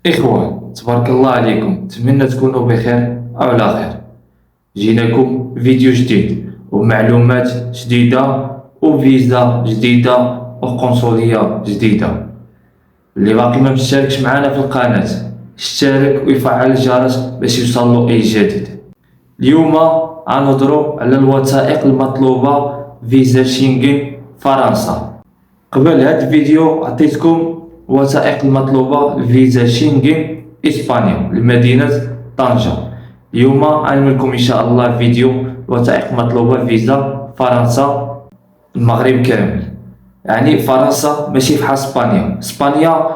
إخوان تبارك الله عليكم، نتمنى تكونوا بخير أو على خير. جيناكم فيديو جديد ومعلومات جديدة وفيزا جديدة وقنصلية جديدة. اللي باقي ما مشتركش معنا في القناة اشترك ويفعل الجرس باش يوصلو أي جديد. اليوم غنهضرو على الوثائق المطلوبة فيزا شنغن فرنسا. قبل هاد الفيديو عطيتكم الوثائق المطلوبة فيزا شنغن إسبانيا لمدينة طنجة. اليوم غنعملكم إن شاء الله فيديو الوثائق المطلوبة فيزا فرنسا المغرب كامل. يعني فرنسا ماشي بحال اسبانيا. اسبانيا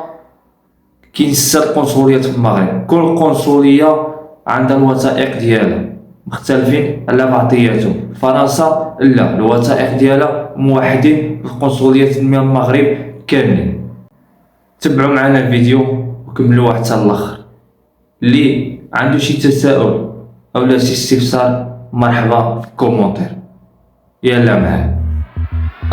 كاين 6 قنصليات في المغرب، كل قنصلية عندها الوثائق ديالها مختلفين على بعضياتهم. فرنسا لا، الوثائق ديالها موحدين في القنصليات من المغرب كاملين. تبعوا معنا الفيديو وكملوه حتى الاخر. اللي عنده شي تساؤل او لا شي استفسار مرحبا في الكومونتير. يلا معايا.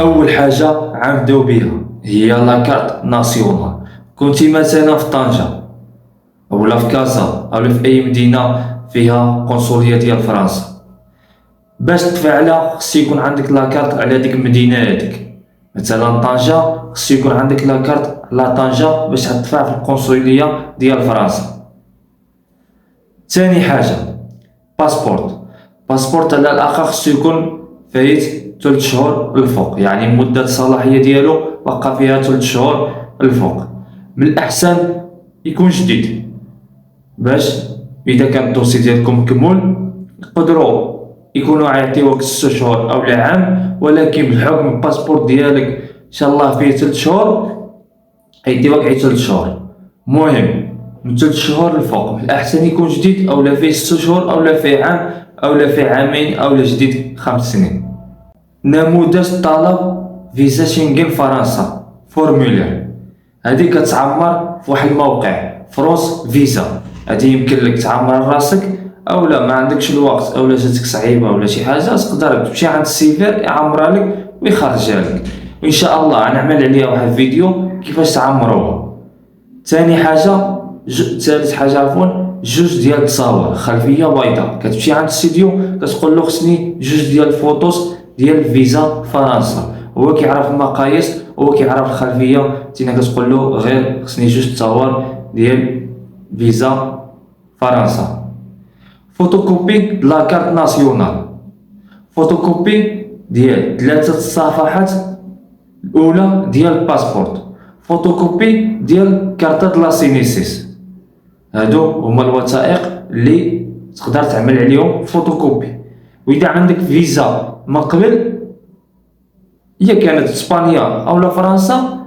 اول حاجه غنبداو بها هي لاكارت ناسيونال. كنتي مثلا في طنجة اولا في كازا اولا في اي مدينه فيها قنصليه ديال فرنسا، باش تفعلها خص يكون عندك لاكارت على ديك المدينه هذيك. مثلا طنجة خص يكون عندك لاكارت على طنجة باش تدفع في القنصليه ديال فرنسا. ثاني حاجه باسبورت على الاقل خص يكون فايت 3 شهور الفوق، يعني مده الصلاحيه ديالو بقى فيها 3 شهور الفوق. من الاحسن يكون جديد باش اذا كان الدوسي ديالكم مكمول يقدروا يكونوا عيطيوك 6 شهور او عام، ولكن بحكم الباسبور ديالك ان شاء الله فيه 3 شهور يديوك غير 3 شهور. المهم من 3 شهور الفوق من الاحسن يكون جديد، او لا فيه 6 شهور او لا فيه عام او لا فيه عامين او لا جديد 5 سنين. نموذج طلب فيزا شنغن فرنسا فورمولير، هذه كتعمر في واحد الموقع فرونس فيزا. هذه يمكن لك تعمر راسك او لا ما عندكش الوقت او لا جاتك صعيبه ولا شي حاجه، تقدر تمشي عند السيفر يعمرها لك ويخرجها لك. وان شاء الله غنعمل عليها واحد الفيديو كيفاش تعمروها. ثالث حاجه جوج ديال التصاور خلفيه بيضاء. كتمشي عند الاستديو كتقول له خصني جوج ديال الفوتوس ديال فيزا فرنسا، هو كيعرف المقاييس، هو كيعرف الخلفيه، تينا كتقول له غير خصني جوج تصاور ديال فيزا فرنسا. فوتوكوبي لاكارت ناسيونال، فوتوكوبي ديال 3 الصفحات الاولى ديال الباسبورت، فوتوكوبي ديال كارت لا سينيسيس. هادو هما الوثائق اللي تقدر تعمل عليهم فوتوكوبي. واذا عندك فيزا من قبل هي كانت اسبانيا او فرنسا،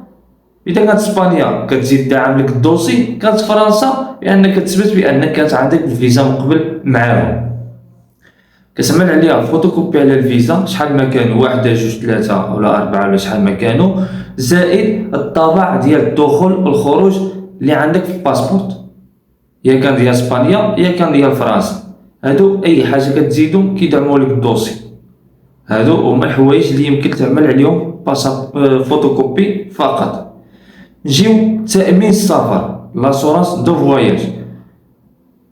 اذا كانت اسبانيا كتزيد دعم لك الدوسي، كانت فرنسا لانك كتثبت بانك كانت عندك الفيزا من قبل معاهم. كتعمل عليها فوتوكوبي على الفيزا شحال ما كانوا، 1 2 3 ولا 4 ولا شحال ما كانوا، زائد الطابع ديال الدخول والخروج اللي عندك في الباسبورت، يا كان ديال اسبانيا يا كان ديال فرنسا. هادو اي حاجه كتزيدو كيدعموا لك الدوسي. هادو هما الحوايج اللي يمكن تعمل عليهم فوتوكوبي فقط. نجيو تأمين السفر لاسورانس دو فواياج.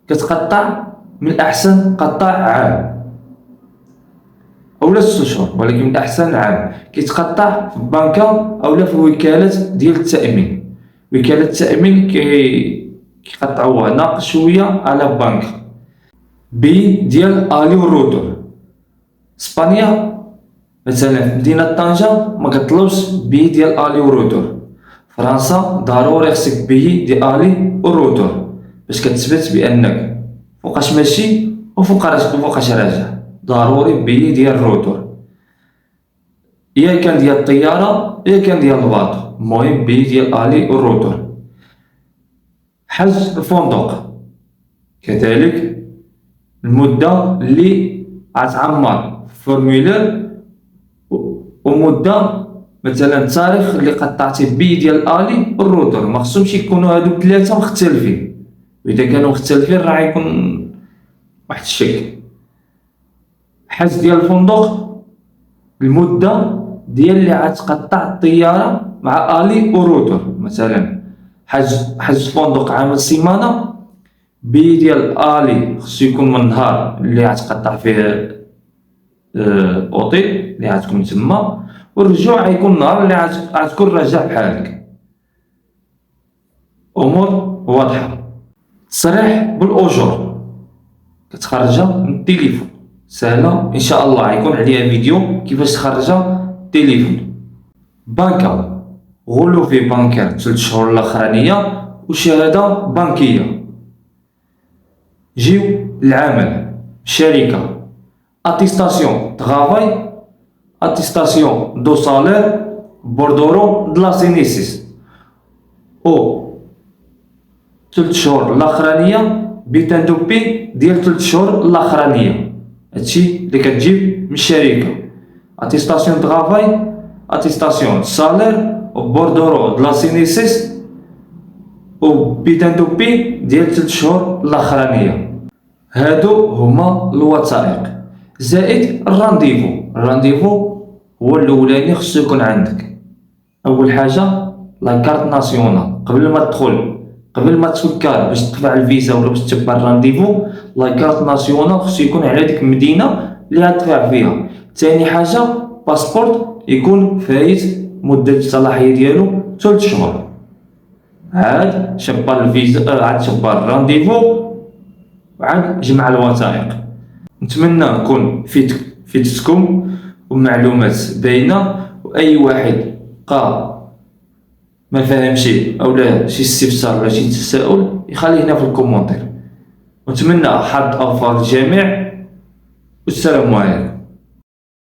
كتقطع من الاحسن قطع عام اولا 6 شهور، ولكن من الاحسن عام. كيتقطع في البنكه اولا في وكاله ديال التأمين. وكاله التأمين كيقطعوها ناقص شويه على بنك. بي ديال الي وروتور. اسبانيا مثلا في مدينه طنجة ما كطلبش بي ديال الي وروتور. فرنسا ضروري خصك بي ديال الي وروتور باش كتثبت بانك فوقاش ماشي وفوقاش راجع. ضروري بي ديال الروتور، يا كان ديال الطياره يا كان ديال الباطو. المهم بي ديال الي والروتور. حجز الفندق كذلك المده اللي غتعمر فورمولير، ومده مثلا التاريخ اللي قطعتي بي ديال الي والروتور. ما خصهمش يكونوا هادو 3 مختلفين، واذا كانوا مختلفين راه يكون واحد الشك. حجز ديال الفندق، المده ديال اللي غتقطع الطياره مع الي وروتور. مثلا حجز فندق عامل سيمانة، بي ديال الي خصو يكون من النهار اللي غتقطع فيه اوطيل اللي غتكون تما، والرجوع غيكون النهار اللي غتكون راجع بحالك. امور واضحه. تصريح بالاجور كتخرجها من التليفون، سهله ان شاء الله، غيكون عليها فيديو كيفاش تخرجها التليفون. بنكه غلوفي بانكير 3 شهور الاخرانيه وشهاده بنكيه. جيو العمل، شركه، اتيستاسيون طرافاي، اتيستاسيون دو سالير، بوردورو دو لا سينيسيس، او 3 شهور الاخرانيه بيتان دو بي ديال 3 شهور الاخرانيه. هادشي اللي كتجيب من الشركه، اتيستاسيون طرافاي، اتيستاسيون سالير، و بوردورو دو لا سينيسيس، و بيتان دو بي ديال 3 شهور الاخرانيه. هادو هما الوثائق زائد الرانديفو هو الاولاني خصو يكون عندك. اول حاجه لاكارت ناسيونال، قبل ما تفكر باش تدفع الفيزا ولا باش تبع الرانديفو، لاكارت ناسيونال خصو يكون على ديك المدينه اللي غتدفع فيها. ثاني حاجه باسبورت يكون فايت مده الصلاحيه ديالو 3 شهور. عاد شبر الفيزا، عاد شبر الرانديفو، وعاد جمع الوثائق. نتمنى نكون فيتكم ومعلومات باينه، واي واحد بقى ما فهمش او لا شي استفسار ولا شي تساؤل يخليه هنا في الكومونتير. ونتمنى حظ اوفر للجميع، والسلام عليكم.